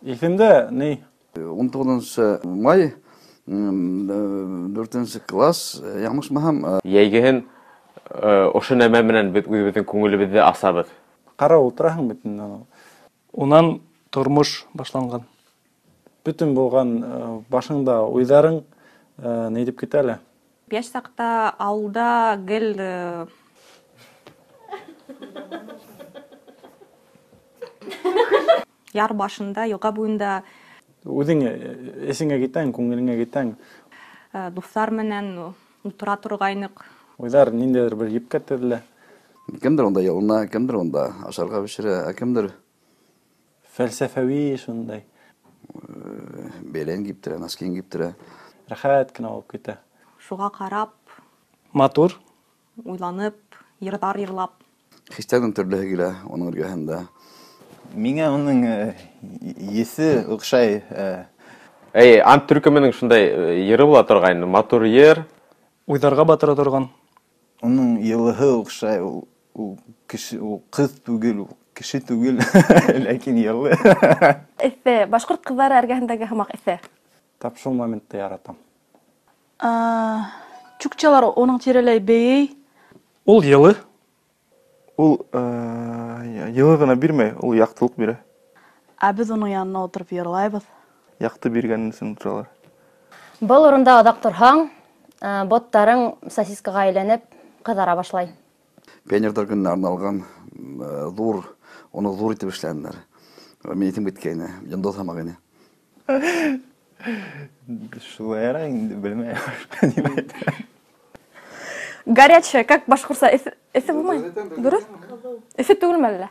Esimde ne? 19 may 4 класс, яңышмаһам, Йәйгеһен ошо нәмә менән бит үзебезнең күңелебезне асабыз. Кара утыраһың бит инде. Унан тормыш башланган. Бүтүн булган башыңда уйдарың не дип китә әле? Яшь сакта ауылда гел яр башында, елга буенда Үзең эсеңә китәң, күңелеңә китәң. дуслар менән утыра торгайнык. Уйдар ниндәдер бер епкә тезелә. кемдер онда ялына, кемдер онда ашарга бешерә, кемдер Фәлсәфәви шундай. белән киптерә, носкин киптерә. Рәхәт кенә булып китә. Шуга карап, Матур. уйланып, йырдар йырлап. Хистәнең төрлеһе килә аның эргәһендә. Миңа уның есе охшай. Ант төркеменең шундай йыры була торган, матур йыр. Уйдарга батыра торган. Уның йылыһы охшай. Ул кеше, ул кыз түгел, ул кеше түгел, ләкин йылы. Эҫе, башҡорт ҡыҙҙары эргәһендәге һымаҡ эҫе. Тап шул моментта яратам. Чукчалар оның тирәләй бейей. Ул йылы. Ул йылы гына бирмәй, ул яктылык бирә. Ә беҙ уның янына ултырып йырлайбыҙ. Якты биргәнен өсөн утыралар. Был урында аҙаҡ торһаң, боттарың сосискаға әйләнеп ҡыҙара башлай. Пионердар көнөнә арналған ҙур, уны ҙур итеп эшләнеләр. Мин әйтеп киткәйне, йондоҙ һымаҡ ине. Шулай инде белмәйем. Горячая, как башҡортса, эҫе булмай. Дөрөҫ? Эҫе түгелме әллә?